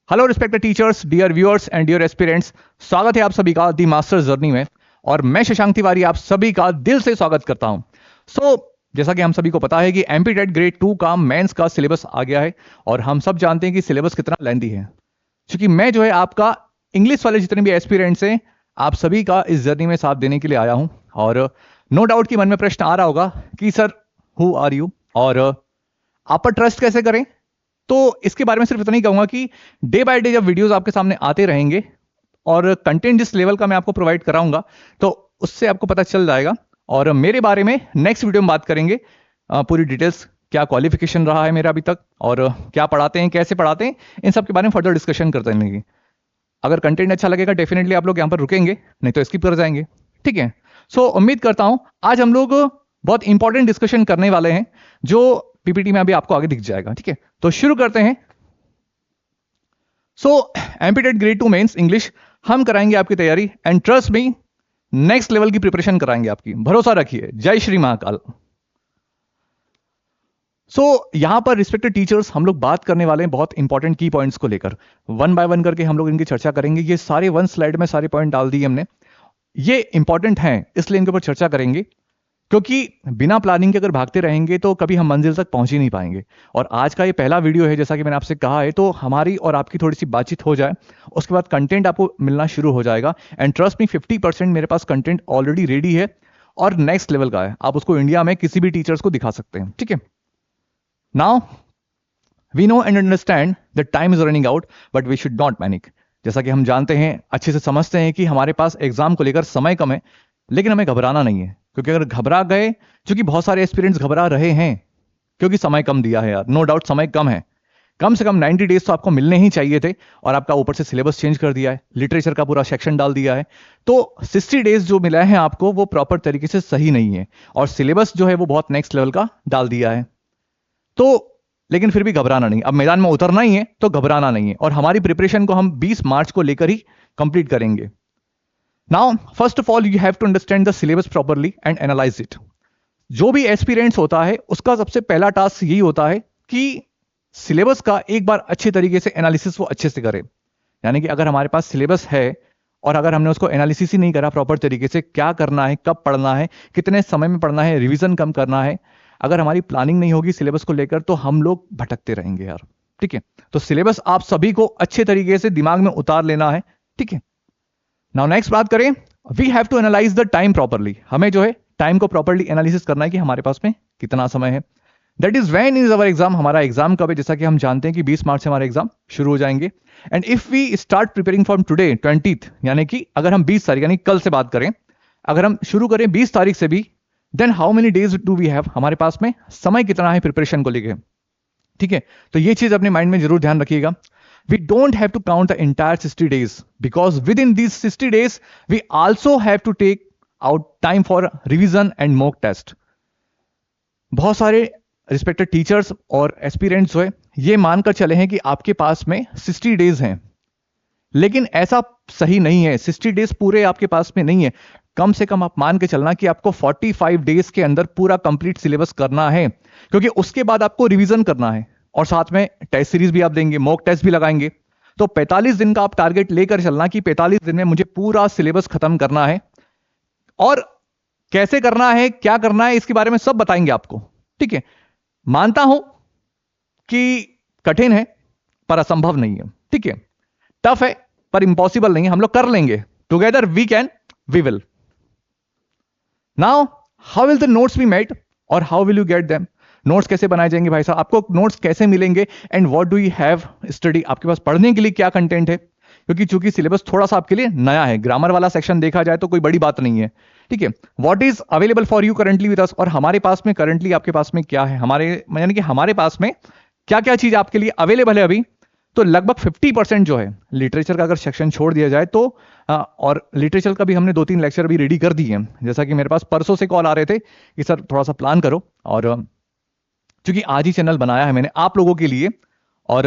Hello respected teachers, dear viewers and dear aspirants, स्वागत है आप सभी का दी मास्टर जर्नी में। और मैं शशांक तिवारी आप सभी का दिल से स्वागत करता हूं। जैसा कि हम सभी को पता है कि एमपी टेट ग्रेड 2 का मेंस का सिलेबस आ गया है और हम सब जानते हैं कि सिलेबस कितना लेंथी है। क्योंकि मैं जो है आपका इंग्लिश वाले जितने भी एस्पिरेंट्स हैं आप सभी का इस जर्नी में साथ देने के लिए आया हूं। और नो डाउट कि मन में प्रश्न आ रहा होगा कि सर हु आर यू और आप पर ट्रस्ट कैसे करें। तो इसके बारे में सिर्फ इतना ही कहूंगा कि डे बाय डे जब वीडियोस आपके सामने आते रहेंगे और कंटेंट जिस लेवल का मैं आपको प्रोवाइड कराऊंगा तो उससे आपको पता चल जाएगा। और मेरे बारे में नेक्स्ट वीडियो में बात करेंगे पूरी डिटेल्स, क्या क्वालिफिकेशन रहा है मेरा अभी तक और क्या पढ़ाते हैं, कैसे पढ़ाते हैं, इन सब के बारे में फर्दर डिस्कशन करते रहेंगे। अगर कंटेंट अच्छा लगेगा डेफिनेटली आप लोग यहां पर रुकेंगे, नहीं तो स्किप कर जाएंगे। ठीक है, उम्मीद करता हूं आज हम लोग बहुत इंपॉर्टेंट डिस्कशन करने वाले हैं जो पीपीटी में अभी आपको आगे दिख जाएगा। ठीक है, तो शुरू करते हैं। MP TET grade 2 mains English हम कराएंगे आपकी तैयारी and trust me next level की प्रिपरेशन कराएंगे आपकी, भरोसा रखिए। जय श्री महाकाल। यहां पर रिस्पेक्टेड टीचर्स हम लोग बात करने वाले हैं बहुत इंपॉर्टेंट की पॉइंट्स को लेकर। वन बाय वन करके हम लोग इनकी चर्चा करेंगे। ये सारे वन स्लाइड में सारे पॉइंट डाल दिए हमने, ये इंपॉर्टेंट हैं इसलिए इनके ऊपर चर्चा करेंगे। क्योंकि बिना प्लानिंग के अगर भागते रहेंगे तो कभी हम मंजिल तक पहुंच ही नहीं पाएंगे। और आज का ये पहला वीडियो है, जैसा कि मैंने आपसे कहा है, तो हमारी और आपकी थोड़ी सी बातचीत हो जाए, उसके बाद कंटेंट आपको मिलना शुरू हो जाएगा। एंड ट्रस्ट मी 50% मेरे पास कंटेंट ऑलरेडी रेडी है और नेक्स्ट लेवल का है। आप उसको इंडिया में किसी भी टीचर्स को दिखा सकते हैं। ठीक है, now we know and understand that time is running out but we should not panic. जैसा कि हम जानते हैं, अच्छे से समझते हैं कि हमारे पास एग्जाम को लेकर समय कम है, लेकिन हमें घबराना नहीं है। क्योंकि अगर घबरा गए, क्योंकि बहुत सारे एस्पिरेंट्स घबरा रहे हैं क्योंकि समय कम दिया है यार, नो डाउट समय कम है। कम से कम 90 डेज तो आपको मिलने ही चाहिए थे और आपका ऊपर से सिलेबस चेंज कर दिया है, लिटरेचर का पूरा सेक्शन डाल दिया है। तो 60 डेज जो मिला है आपको वो प्रॉपर तरीके से सही नहीं है और सिलेबस जो है वो बहुत नेक्स्ट लेवल का डाल दिया है। तो लेकिन फिर भी घबराना नहीं, अब मैदान में उतरना ही है तो घबराना नहीं है। और हमारी प्रिपरेशन को हम 20 मार्च को लेकर ही कंप्लीट करेंगे। Now, first of all, you have to understand the syllabus properly and analyze it. जो भी एस्पिरेंट्स होता है उसका सबसे पहला टास्क यही होता है कि सिलेबस का एक बार अच्छे तरीके से एनालिसिस वो अच्छे से करे। यानी कि अगर हमारे पास सिलेबस है और अगर हमने उसको एनालिसिस ही नहीं करा प्रॉपर तरीके से, क्या करना है, कब पढ़ना है, कितने समय में पढ़ना है, रिवीजन कम करना है, अगर हमारी प्लानिंग नहीं होगी सिलेबस को लेकर तो हम लोग भटकते रहेंगे यार। ठीक है, तो सिलेबस आप सभी को अच्छे तरीके से दिमाग में उतार लेना है। ठीक है, नाउ नेक्स्ट बात करें, we have to analyse the time properly. हमें जो है टाइम को प्रॉपरली एनालिसिस करना है कि हमारे पास में कितना समय है। That is when is our exam. हमारा एग्जाम कब है? जैसा कि हम जानते हैं कि 20 मार्च से हमारे एग्जाम शुरू हो जाएंगे। And if we start preparing from today 20th, यानी कि अगर हम 20 तारीख यानी कल से बात करें, अगर हम शुरू करें 20 तारीख से भी, then how many days do we have? हमारे पास में समय कितना है प्रिपरेशन को लेकर। ठीक है, तो ये चीज अपने माइंड में जरूर ध्यान रखिएगा। We don't have to count the entire 60 days because within these 60 days we also have to take out time for revision and mock test. बहुत सारे रिस्पेक्टेड टीचर्स और एस्पिरेंट्स जो है ये मानकर चले हैं कि आपके पास में 60 डेज हैं, लेकिन ऐसा सही नहीं है। 60 डेज पूरे आपके पास में नहीं है। कम से कम आप मान के चलना कि आपको 45 डेज के अंदर पूरा कंप्लीट सिलेबस करना है, क्योंकि उसके बाद आपको रिवीजन करना है और साथ में टेस्ट सीरीज भी आप देंगे, मॉक टेस्ट भी लगाएंगे। तो 45 दिन का आप टारगेट लेकर चलना कि 45 दिन में मुझे पूरा सिलेबस खत्म करना है। और कैसे करना है, क्या करना है, इसके बारे में सब बताएंगे आपको। ठीक है, मानता हूं कि कठिन है पर असंभव नहीं है। ठीक है, टफ है पर इंपॉसिबल नहीं है, हम लोग कर लेंगे। Together we can, we will. Now how will the notes be made और how will you get them? Notes कैसे बनाए जाएंगे भाई साहब, आपको नोट्स कैसे मिलेंगे and what do you have study? आपके पास पढ़ने के लिए क्या कंटेंट है? क्योंकि चूंकि सिलेबस थोड़ा सा आपके लिए नया है, ग्रामर वाला सेक्शन देखा जाए तो कोई बड़ी बात नहीं है। ठीक है, what is available for you currently with us? और हमारे पास में करंटली आपके पास में क्या है, हमारे यानी कि हमारे पास में क्या क्या चीज आपके लिए अवेलेबल है अभी? तो लगभग 50% जो है लिटरेचर का अगर सेक्शन छोड़ दिया जाए तो और लिटरेचर का भी हमने 2-3 लेक्चर अभी रेडी कर दिए हैं। जैसा कि मेरे पास परसों से कॉल आ रहे थे कि सर थोड़ा सा प्लान करो, और क्योंकि आज ही चैनल बनाया है मैंने आप लोगों के लिए और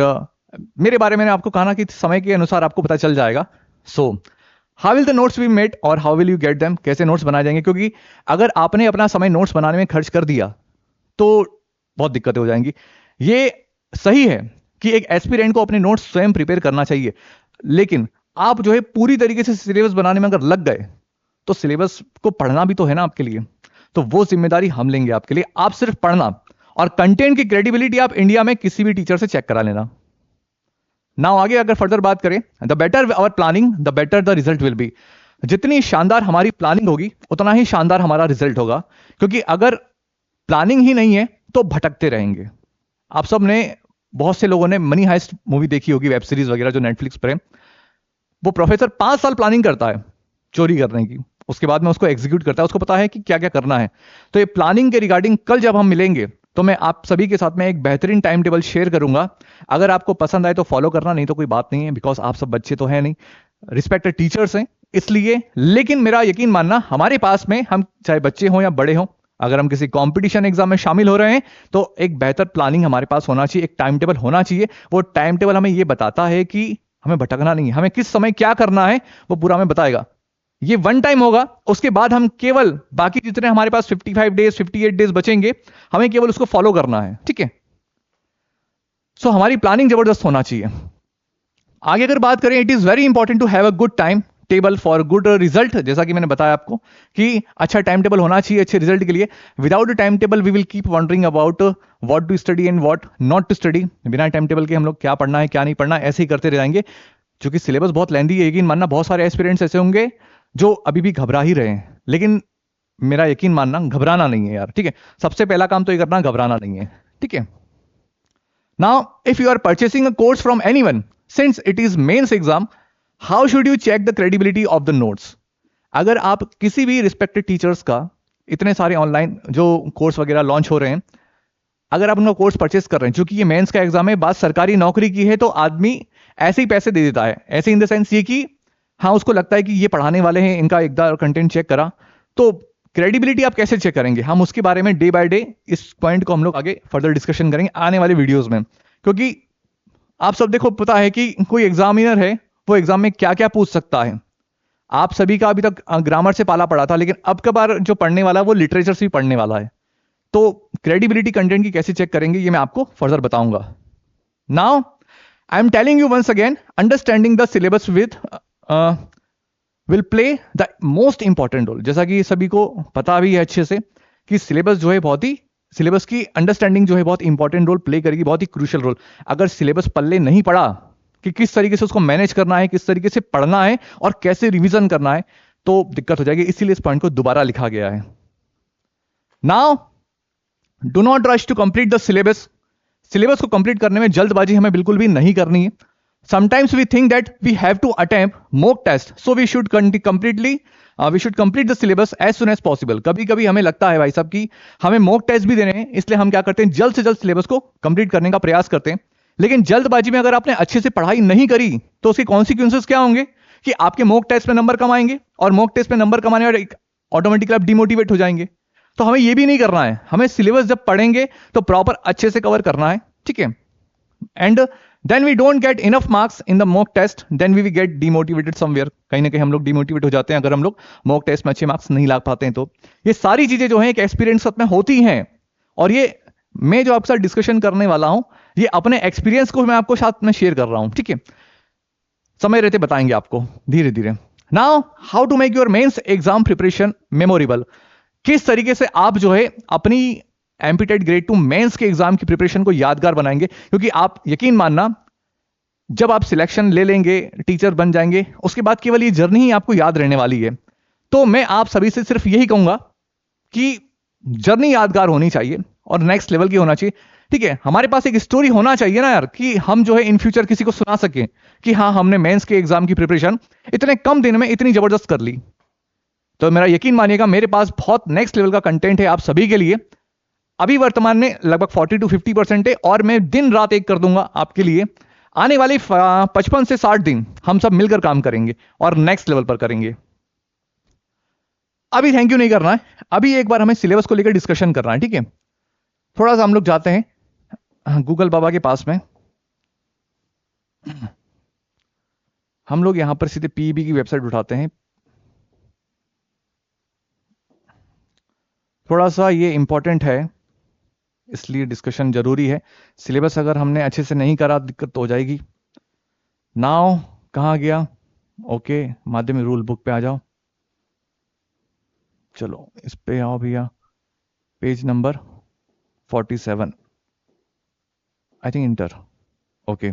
मेरे बारे में आपको कहा ना कि समय के अनुसार आपको पता चल जाएगा। How will the notes be made और how will you get them? कैसे नोट्स बनाए जाएंगे? क्योंकि अगर आपने अपना समय नोट्स बनाने में खर्च कर दिया तो बहुत दिक्कतें हो जाएंगी। ये सही है कि एक एस्पिरेंट को अपने नोट्स स्वयं प्रिपेयर करना चाहिए, लेकिन आप जो है पूरी तरीके से सिलेबस बनाने में अगर लग गए तो सिलेबस को पढ़ना भी तो है ना आपके लिए, तो वो जिम्मेदारी हम लेंगे आपके लिए। आप सिर्फ पढ़ना, और कंटेंट की क्रेडिबिलिटी आप इंडिया में किसी भी टीचर से चेक करा लेना। नाउ आगे अगर फर्दर बात करें, the better our planning the better the result will be. जितनी शानदार हमारी प्लानिंग होगी उतना ही शानदार हमारा रिजल्ट होगा, क्योंकि अगर प्लानिंग ही नहीं है तो भटकते रहेंगे। आप सब ने, बहुत से लोगों ने मनी हाइस्ट मूवी देखी होगी, वेब सीरीज वगैरह जो नेटफ्लिक्स पर है। वो प्रोफेसर 5 साल प्लानिंग करता है चोरी करने की, उसके बाद में उसको एग्जीक्यूट करता है, उसको पता है कि क्या क्या करना है। तो ये प्लानिंग के रिगार्डिंग कल जब हम मिलेंगे तो मैं आप सभी के साथ में एक बेहतरीन टाइम टेबल शेयर करूंगा। अगर आपको पसंद आए तो फॉलो करना, नहीं तो कोई बात नहीं है, बिकॉज आप सब बच्चे तो हैं नहीं, रिस्पेक्टेड टीचर्स हैं इसलिए। लेकिन मेरा यकीन मानना, हमारे पास में, हम चाहे बच्चे हों या बड़े हों, अगर हम किसी कंपटीशन एग्जाम में शामिल हो रहे हैं तो एक बेहतर प्लानिंग हमारे पास होना चाहिए, एक टाइम टेबल होना चाहिए। वो टाइम टेबल हमें यह बताता है कि हमें भटकना नहीं है, हमें किस समय क्या करना है वो पूरा हमें बताएगा। ये वन टाइम होगा, उसके बाद हम केवल बाकी जितने हमारे पास 55 डेज 58 डेज बचेंगे, हमें केवल उसको फॉलो करना है, ठीक है। सो हमारी प्लानिंग जबरदस्त होना चाहिए। आगे अगर बात करें, it is very important to have a good time table for good result. जैसा कि मैंने बताया आपको कि अच्छा टाइम टेबल होना चाहिए अच्छे रिजल्ट के लिए। Without time table we will keep wandering about what to study and what not to study. बिना टाइम टेबल के हम लोग क्या पढ़ना है क्या नहीं पढ़ना, ऐसे ही करते रह जाएंगे। क्योंकि सिलेबस बहुत लेंदी है, यकीन मानना बहुत सारे एस्पिरेंट्स ऐसे होंगे जो अभी भी घबरा ही रहे हैं, लेकिन मेरा यकीन मानना घबराना नहीं है यार, ठीक है। सबसे पहला काम तो ये करना, घबराना नहीं है, ठीक है। Now if you are purchasing a course from anyone, since it is mains exam, how should you check the credibility of the notes. अगर आप किसी भी रिस्पेक्टेड टीचर्स का, इतने सारे ऑनलाइन जो कोर्स वगैरह लॉन्च हो रहे हैं, अगर आप उनका कोर्स परचेस कर रहे हैं, चूंकि ये मेंस का एग्जाम है, बात सरकारी नौकरी की है, तो आदमी ऐसे ही पैसे दे देता है। ऐसे इन द सेंस ये कि हाँ, उसको लगता है कि ये पढ़ाने वाले हैं, इनका एक बार कंटेंट चेक करा। तो क्रेडिबिलिटी आप कैसे चेक करेंगे, हम उसके बारे में डे बाय डे इस पॉइंट को हम लोग आगे फर्दर डिस्कशन करेंगे आने वाले वीडियोस में। क्योंकि आप सब देखो, पता है कि कोई एग्जामिनर है, वो एग्जाम में क्या क्या पूछ सकता है। आप सभी का अभी तक ग्रामर से पाला पड़ा था, लेकिन अब का बार जो पढ़ने वाला है वो लिटरेचर से भी पढ़ने वाला है। तो क्रेडिबिलिटी कंटेंट की कैसे चेक करेंगे ये मैं आपको फर्दर बताऊंगा। Now I am telling you once again, understanding the syllabus with will play the most important role. जैसा कि सभी को पता भी है अच्छे से कि सिलेबस जो है बहुत ही, सिलेबस की अंडरस्टैंडिंग जो है बहुत इंपॉर्टेंट रोल प्ले करेगी, बहुत ही क्रूशियल रोल। अगर सिलेबस पल्ले नहीं पड़ा कि किस तरीके से उसको मैनेज करना है, किस तरीके से पढ़ना है और कैसे रिवीजन करना है, तो दिक्कत हो जाएगी। इसीलिए इस पॉइंट को दोबारा लिखा गया है। Now do not rush to complete the syllabus. Syllabus को कंप्लीट करने में जल्दबाजी हमें बिल्कुल भी नहीं करनी है। Sometimes we think that we have to attempt mock test, so we should complete the syllabus as soon as possible. कभी कभी हमें लगता है भाई साहब कि हमें मॉक टेस्ट भी देने हैं, इसलिए हम क्या करते हैं, जल्द से जल्द सिलेबस को कंप्लीट करने का प्रयास करते हैं। लेकिन जल्दबाजी में अगर आपने अच्छे से पढ़ाई नहीं करी तो उसके कॉन्सिक्वेंसेस क्या होंगे कि आपके मॉक टेस्ट में नंबर कम आएंगे, और मॉक टेस्ट में नंबर कम आने और ऑटोमेटिकली आप डिमोटिवेट हो जाएंगे। तो हमें यह भी नहीं करना है। हमें सिलेबस जब पढ़ेंगे तो प्रॉपर अच्छे से कवर करना है, ठीक है। And then we don't get enough marks in the mock test, then we will get demotivated somewhere। कहीं ना कहीं हम लोग डिमोटिवेट हो जाते हैं अगर हम लोग मॉक टेस्ट में अच्छे मार्क्स नहीं ला पाते हैं। तो ये सारी चीजें जो हैं एक एक्सपीरियंस में होती हैं, और ये मैं जो आपके साथ डिस्कशन करने वाला हूं, ये अपने एक्सपीरियंस को मैं आपको साथ में शेयर कर रहा हूं, ठीक है। समय रहते बताएंगे आपको धीरे धीरे। Now how to make your mains exam preparation memorable. किस तरीके से आप जो है अपनी एमपीटेट ग्रेड 2 मेंस के एग्जाम की प्रिपरेशन को यादगार बनाएंगे। क्योंकि आप यकीन मानना, जब आप सिलेक्शन ले लेंगे, टीचर बन जाएंगे, उसके बाद केवल ये जर्नी ही आपको याद रहने वाली है। तो मैं आप सभी से सिर्फ यही कहूंगा कि जर्नी यादगार होनी चाहिए और नेक्स्ट लेवल की होना चाहिए, ठीक है। हमारे पास एक स्टोरी होना चाहिए ना यार, कि हम जो है इन फ्यूचर किसी को सुना सकें कि हाँ, हमने मेंस के एग्जाम की प्रिपरेशन इतने कम दिन में इतनी जबरदस्त कर ली। तो मेरा यकीन मानिएगा, मेरे पास बहुत नेक्स्ट लेवल का कंटेंट है आप सभी के लिए। अभी वर्तमान में लगभग 40 to 50% है, और मैं दिन रात एक कर दूंगा आपके लिए। आने वाले 55 से 60 दिन हम सब मिलकर काम करेंगे और नेक्स्ट लेवल पर करेंगे। अभी थैंक यू नहीं करना है, अभी एक बार हमें सिलेबस को लेकर डिस्कशन करना है, ठीक है। थोड़ा सा हम लोग जाते हैं गूगल बाबा के पास में। हम लोग यहां पर सीधे पीईबी की वेबसाइट उठाते हैं। थोड़ा सा ये इंपॉर्टेंट है, इसलिए डिस्कशन जरूरी है। सिलेबस अगर हमने अच्छे से नहीं करा दिक्कत तो हो जाएगी। नाउ कहाँ गया? ओके, माध्यमिक रूल बुक पे आ जाओ। चलो इस पे आओ भैया, page number 47, I think inter. Okay,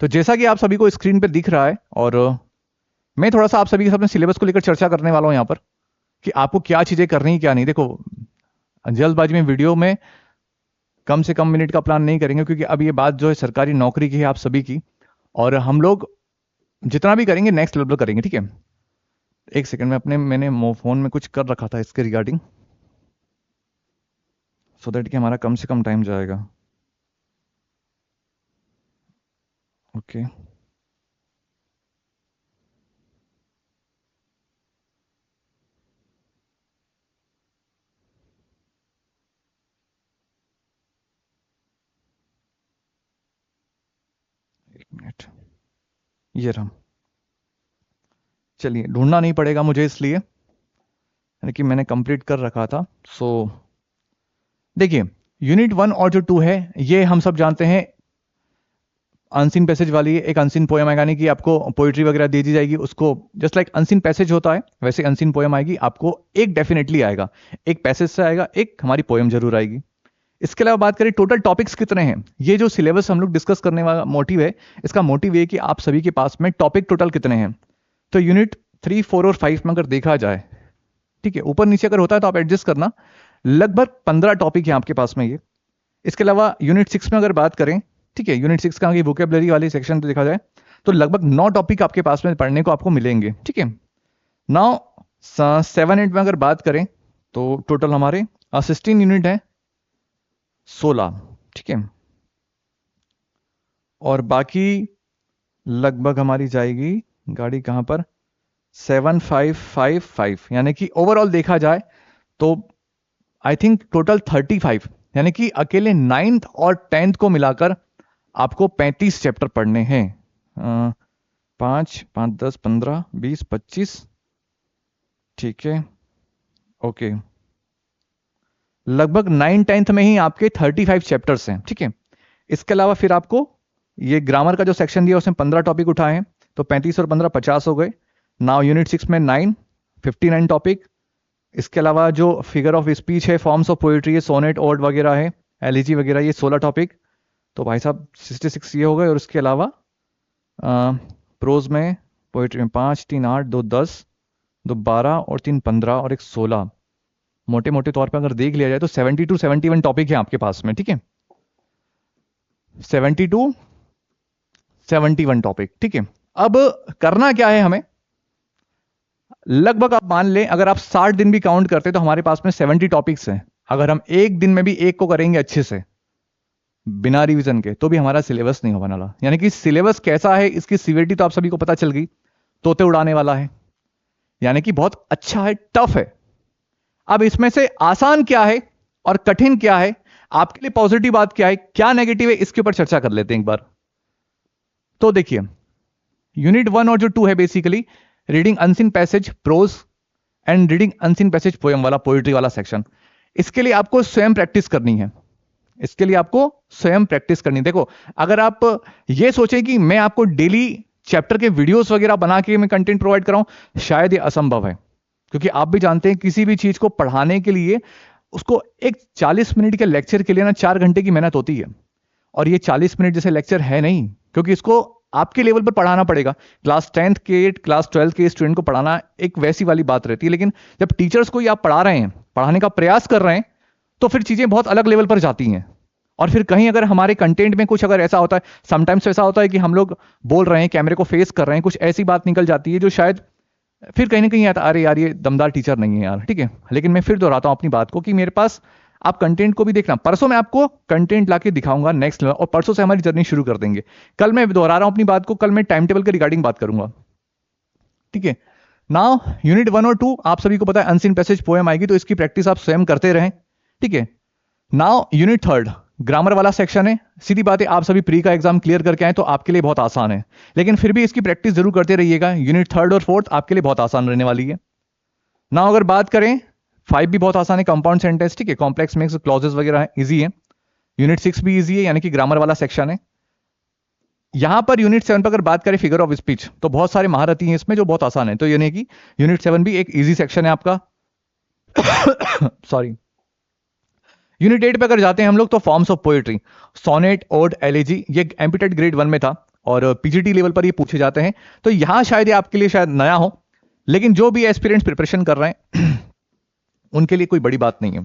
तो जैसा कि आप सभी को स्क्रीन पे दिख रहा है, और मैं थोड़ा सा आप सभी के साथ में सिलेबस को लेकर चर्चा करने वाला हूं यहाँ पर कि आपको क्या चीजें करनी है क्या नहीं। देखो, जल्दबाजी में वीडियो में कम से कम मिनट का प्लान नहीं करेंगे, क्योंकि अब ये बात जो है सरकारी नौकरी की है आप सभी की, और हम लोग जितना भी करेंगे नेक्स्ट लेवल पर करेंगे, ठीक है। एक सेकंड में मैंने फोन में कुछ कर रखा था इसके रिगार्डिंग, सो दैट कि हमारा कम से कम टाइम जाएगा। ओके, एक मिनट, ये रहा। चलिए, ढूंढना नहीं पड़ेगा मुझे इसलिए, यानी कि मैंने कंप्लीट कर रखा था। सो देखिए, यूनिट 1 और जो 2 है ये हम सब जानते हैं अनसीन पैसेज वाली है। एक अनसीन पोएम आएगा, यानी कि आपको पोइट्री वगैरह दे दी जाएगी, उसको जस्ट लाइक अनसीन पैसेज होता है वैसे अनसीन पोएम आएगी। आपको एक डेफिनेटली आएगा, एक पैसेज से आएगा, एक हमारी पोएम जरूर आएगी। इसके अलावा बात करें टोटल टॉपिक्स कितने हैं, ये जो सिलेबस हम लोग डिस्कस करने वाला मोटिव है, इसका मोटिव ये कि आप सभी के पास में टॉपिक टोटल कितने हैं। तो यूनिट 3, 4 और 5 में अगर देखा जाए, ठीक है, ऊपर नीचे अगर होता है तो आप एडजस्ट करना, लगभग 15 टॉपिक है आपके पास में ये। इसके अलावा यूनिट 6 में अगर बात करें, ठीक है, यूनिट 6 का वोकेबलरी वाली सेक्शन देखा जाए तो लगभग 9 टॉपिक आपके पास में पढ़ने को आपको मिलेंगे, ठीक है। नाउ 7, 8 में अगर बात करें तो टोटल हमारे 16 यूनिट है, 16, ठीक है। और बाकी लगभग हमारी जाएगी गाड़ी कहां पर, 7555, यानी कि ओवरऑल देखा जाए तो आई थिंक टोटल 35, यानी कि अकेले 9th और 10th को मिलाकर आपको 35 चैप्टर पढ़ने हैं। 5, 5, 10, 15, 20, 25, ठीक है, ओके। लगभग 9, 10th में ही आपके 35 चैप्टर्स हैं, ठीक है। इसके अलावा फिर आपको ये ग्रामर का जो सेक्शन दिया उसमें 15 टॉपिक उठाए हैं, तो 35 और 15 50 हो गए। नाउ यूनिट 6 में 9, 59 टॉपिक। इसके अलावा जो फिगर ऑफ स्पीच है, फॉर्म्स ऑफ पोइट्री है, सोनेट, ओड वगैरह है, एलिजी वगैरह, ये 16 टॉपिक। तो भाई साहब 66 ये हो गए। और इसके अलावा प्रोज में पोइट्री में 5, 3, 8, 2, 10, 2, 12 और 3, 15 और एक 16, मोटे मोटे तौर पे अगर देख लिया जाए तो 72, 71 टॉपिक है आपके पास में, ठीक है। 72, 71 टॉपिक, ठीक है। अब करना क्या है हमें, लगभग आप मान लें अगर आप 60 दिन भी काउंट करते तो हमारे पास में 70 टॉपिक्स हैं। अगर हम एक दिन में भी एक को करेंगे अच्छे से बिना रिवीजन के तो भी हमारा सिलेबस नहीं होने वाला। यानी कि सिलेबस कैसा है, इसकी सीवियरिटी तो आप सभी को पता चल गई, तोते उड़ाने वाला है, यानी कि बहुत अच्छा है, टफ है। अब इसमें से आसान क्या है और कठिन क्या है, आपके लिए पॉजिटिव बात क्या है, क्या नेगेटिव है, इसके ऊपर चर्चा कर लेते हैं एक बार। तो देखिए, यूनिट 1 और जो 2 है basically reading unseen passage prose and reading unseen passage poem वाला, पोइट्री वाला सेक्शन। इसके लिए आपको स्वयं प्रैक्टिस करनी है, इसके लिए आपको स्वयं प्रैक्टिस करनी है। देखो, अगर आप ये सोचें कि मैं आपको डेली चैप्टर के वीडियोस वगैरह बना के मैं कंटेंट प्रोवाइड कराऊं, शायद ये असंभव है, क्योंकि आप भी जानते हैं किसी भी चीज को पढ़ाने के लिए उसको एक 40 मिनट के लेक्चर के लिए ना 4 घंटे की मेहनत होती है। और ये 40 मिनट जैसे लेक्चर है नहीं, क्योंकि इसको आपके लेवल पर पढ़ाना पड़ेगा। क्लास 10th के, क्लास 12th के स्टूडेंट को पढ़ाना एक वैसी वाली बात रहती है, लेकिन जब टीचर्स को ही आप पढ़ा रहे हैं, पढ़ाने का प्रयास कर रहे हैं, तो फिर चीजें बहुत अलग लेवल पर जाती हैं। और फिर कहीं अगर हमारे कंटेंट में कुछ अगर ऐसा होता है, समटाइम्स ऐसा होता है कि हम लोग बोल रहे हैं, कैमरे को फेस कर रहे हैं, कुछ ऐसी बात निकल जाती है जो शायद फिर कहीं ना कहीं आता, अरे यार ये दमदार टीचर नहीं है यार, ठीक है। लेकिन मैं फिर दोहराता हूं अपनी बात को कि मेरे पास आप कंटेंट को भी देखना, परसों मैं आपको कंटेंट लाके दिखाऊंगा नेक्स्ट लेवल, और परसों से हमारी जर्नी शुरू कर देंगे। कल मैं दोहरा रहा हूं अपनी बात को, कल मैं टाइम टेबल के रिगार्डिंग बात करूंगा, ठीक है। नाउ यूनिट 1 और 2 आप सभी को पता है अनसीन पैसेज पोएम आएगी, तो इसकी प्रैक्टिस आप स्वयं करते रहें, ठीक है। नाउ यूनिट 3 ग्रामर वाला सेक्शन है। सीधी बात है, आप सभी प्री का एग्जाम क्लियर करके आए तो आपके लिए बहुत आसान है, लेकिन फिर भी इसकी प्रैक्टिस जरूर करते रहिएगा। यूनिट 3 और 4 आपके लिए बहुत आसान रहने वाली है। नाउ अगर बात करें 5 भी बहुत आसान है, कंपाउंड सेंटेंस, ठीक है, कॉम्प्लेक्स मिक्स क्लॉजेस वगैरह है, इजी है। यूनिट 6 भी इजी है, यानी कि ग्रामर वाला सेक्शन है। यहां पर यूनिट 7 पर अगर बात करें फिगर ऑफ स्पीच, तो बहुत सारे महारथी हैं इसमें जो बहुत आसान है, तो यानी कि यूनिट 7 भी एक इजी सेक्शन है आपका। सॉरी। यूनिट 8 पे अगर जाते हैं हम लोग, तो forms of poetry, sonnet, ode, elegy, ये एमपीटेट ग्रेड 1 में था और पीजीटी लेवल पर ये पूछे जाते हैं। तो यहां शायद ये आपके लिए शायद नया हो, लेकिन जो भी एस्पिरेंट्स प्रिपरेशन कर रहे हैं उनके लिए कोई बड़ी बात नहीं है,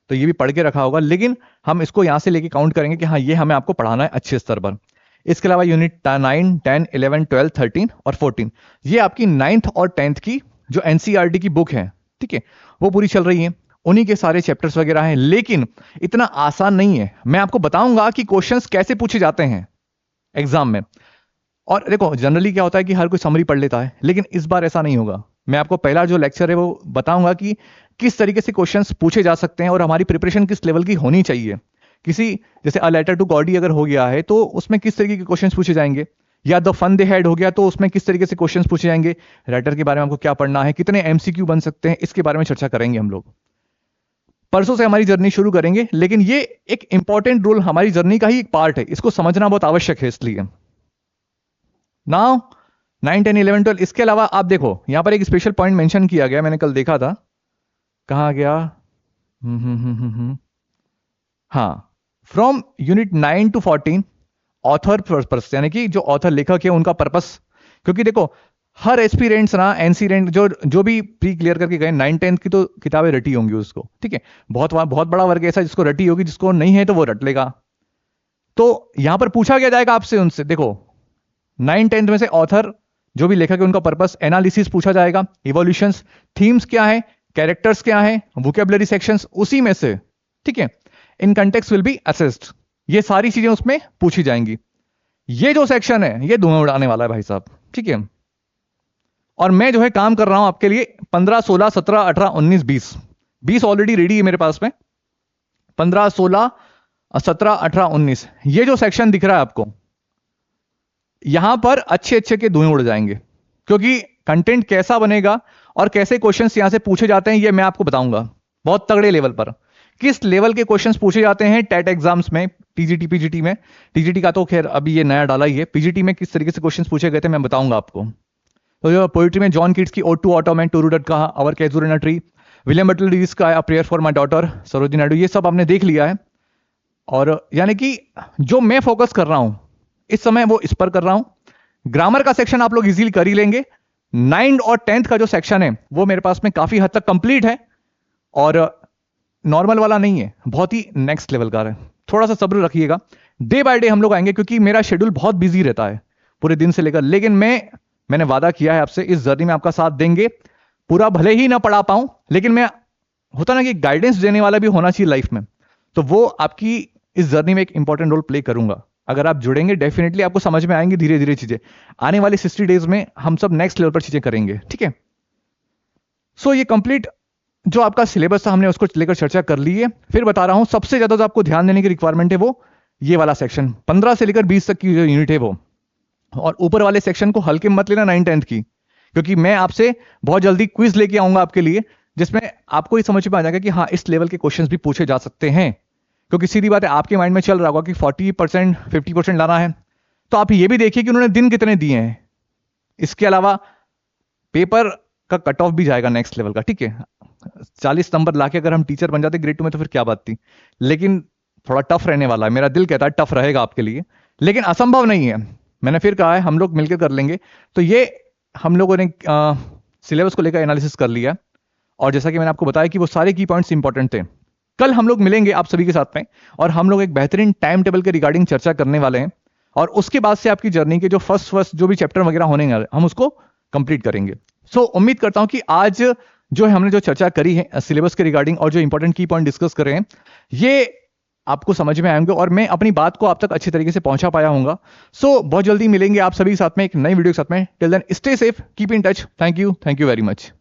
तो ये भी पढ़ के रखा होगा। लेकिन हम इसको यहां से लेके काउंट करेंगे कि हाँ ये हमें आपको पढ़ाना है अच्छे स्तर पर। इसके अलावा यूनिट 9, 10, 11, 12, 13 और 14, ये आपकी 9th और 10th की जो एनसीईआरटी की बुक है, ठीक है, वो पूरी चल रही है, उन्हीं के सारे चैप्टर्स वगैरह हैं। लेकिन इतना आसान नहीं है, मैं आपको बताऊंगा कि क्वेश्चंस कैसे पूछे जाते हैं एग्जाम में। और देखो जनरली क्या होता है कि हर कोई समरी पढ़ लेता है, लेकिन इस बार ऐसा नहीं होगा। मैं आपको पहला जो लेक्चर है वो बताऊंगा कि किस तरीके से क्वेश्चंस पूछे जा सकते हैं और हमारी प्रिपरेशन किस लेवल की होनी चाहिए। किसी जैसे अ लेटर टू गॉडी अगर हो गया है तो उसमें किस तरीके के क्वेश्चंस पूछे जाएंगे, या द फन दे हैड हो गया तो उसमें किस तरीके से क्वेश्चंस पूछे जाएंगे, राइटर के बारे में हमको क्या पढ़ना है, कितने एमसीक्यू बन सकते हैं, इसके बारे में चर्चा करेंगे हम लोग। परसों से हमारी जर्नी शुरू करेंगे, लेकिन ये एक इंपॉर्टेंट रोल हमारी जर्नी का ही एक पार्ट है, इसको समझना बहुत आवश्यक है। इसलिए नाउ 9, 10, 11, 12, इसके अलावा आप देखो यहां पर एक स्पेशल पॉइंट मेंशन किया गया, मैंने कल देखा था, कहां गया, हाँ, from unit 9 to 14 author purpose, यानी कि जो ऑथर लेखक है उनका पर्पस। क्योंकि देखो हर एस्पिरेंट्स ना एनसीरेंट जो भी प्री क्लियर करके गए 9, 10 की तो किताबें रटी होंगी उसको, ठीक है। बहुत बड़ा वर्ग ऐसा जिसको रटी होगी, जिसको नहीं है तो वो रट लेगा। तो यहां पर पूछा गया जाएगा आपसे उनसे, देखो 9, 10 में से ऑथर जो भी लेखक है उनका पर्पस, एनालिसिस पूछा जाएगा, इवोल्यूशंस, थीम्स क्या है, कैरेक्टर्स क्या है, वोकेबलरी सेक्शंस उसी में से, ठीक है, in context will be assessed, ये सारी चीजें उसमें पूछी जाएंगी। ये जो सेक्शन है ये धुआं उड़ाने वाला है भाई साहब, ठीक है। और मैं जो है काम कर रहा हूं आपके लिए 15, 16, 17, 18, 19, 20 ऑलरेडी रेडी है मेरे पास में। 15, 16, 17, 18, 19 ये जो सेक्शन दिख रहा है आपको, यहां पर अच्छे अच्छे के धुएं उड़ जाएंगे, क्योंकि कंटेंट कैसा बनेगा और कैसे क्वेश्चंस यहां से पूछे जाते हैं ये मैं आपको बताऊंगा बहुत तगड़े लेवल पर। किस लेवल के क्वेश्चंस पूछे जाते हैं टेट एग्जाम्स में, टीजीटी, पीजीटी में। टीजीटी का तो खैर अभी ये नया डाला ही है, पीजीटी में किस तरीके से क्वेश्चंस पूछे गए थे मैं बताऊंगा आपको। तो पोइट्री में जॉन कीट्स की ode to autumn and Toru Dutt का our casuarina a tree, William Butler Yeats का a prayer for my daughter, Sarojini Naidu, ये सब आपने देख लिया है। और यानी कि जो मैं फोकस कर रहा हूं इस समय वो इस पर कर रहा हूं। ग्रामर का सेक्शन आप लोग इजीली कर ही लेंगे। 9 और 10th का जो सेक्शन है वो मेरे पास में काफी हद तक कंप्लीट है, और नॉर्मल वाला नहीं है, बहुत ही नेक्स्ट लेवल का है। थोड़ा सा सब्र रखिएगा, डे बाय डे हम लोग आएंगे, क्योंकि मेरा शेड्यूल बहुत बिजी रहता है पूरे दिन से लेकर। लेकिन मैंने वादा किया है आपसे, इस जर्नी में आपका साथ देंगे। पूरा भले ही ना पढ़ा पाऊं, लेकिन मैं होता ना कि गाइडेंस देने वाला भी होना चाहिए लाइफ में, तो वो आपकी इस जर्नी में एक इंपॉर्टेंट रोल प्ले करूंगा। अगर आप जुड़ेंगे डेफिनेटली आपको समझ में आएंगी धीरे धीरे चीजें। आने वाले 60 डेज में हम सब नेक्स्ट लेवल पर चीजें करेंगे, ठीक है। सो ये कंप्लीट जो आपका सिलेबस था हमने उसको लेकर चर्चा कर ली है। फिर बता रहा हूं सबसे ज्यादा जो आपको ध्यान देने की रिक्वायरमेंट है वो ये वाला सेक्शन, 15 से लेकर 20 तक की जो यूनिट है वो। और ऊपर वाले सेक्शन को हल्के मत लेना 9, 10 की, क्योंकि मैं आपसे बहुत जल्दी क्विज लेके आऊंगा आपके लिए, जिसमें आपको ही समझ में आ जाएगा कि हाँ इस लेवल के क्वेश्चंस भी पूछे जा सकते हैं। क्योंकि सीधी बात है, आपके माइंड में चल रहा होगा कि 40%, 50% लाना है, तो आप ये भी देखिए कि उन्होंने दिन कितने दिए हैं। इसके अलावा पेपर का कट ऑफ भी जाएगा नेक्स्ट लेवल का, ठीक है। 40 नंबर लाके अगर हम टीचर बन जाते ग्रेड 2 में तो फिर क्या बात थी। लेकिन थोड़ा टफ रहने वाला है, मेरा दिल कहता है टफ रहेगा आपके लिए, लेकिन असंभव नहीं है। मैंने फिर कहा है हम लोग मिलकर कर लेंगे। तो ये हम लोगों ने सिलेबस को लेकर एनालिसिस कर लिया, और जैसा कि मैंने आपको बताया कि वो सारे की पॉइंट्स इंपॉर्टेंट थे। कल हम लोग मिलेंगे आप सभी के साथ में, और हम लोग एक बेहतरीन टाइम टेबल के रिगार्डिंग चर्चा करने वाले हैं, और उसके बाद से आपकी जर्नी के जो फर्स्ट जो भी चैप्टर वगैरह होने हैं हम उसको कंप्लीट करेंगे। सो उम्मीद करता हूं कि आज जो हमने जो चर्चा करी है सिलेबस के रिगार्डिंग और जो इंपॉर्टेंट की पॉइंट डिस्कस कर रहे हैं ये आपको समझ में आएंगे, और मैं अपनी बात को आप तक अच्छे तरीके से पहुंचा पाया हूंगा। सो बहुत जल्दी मिलेंगे आप सभी के साथ में एक नई वीडियो के साथ में। Till then stay safe, keep in touch. Thank you very much.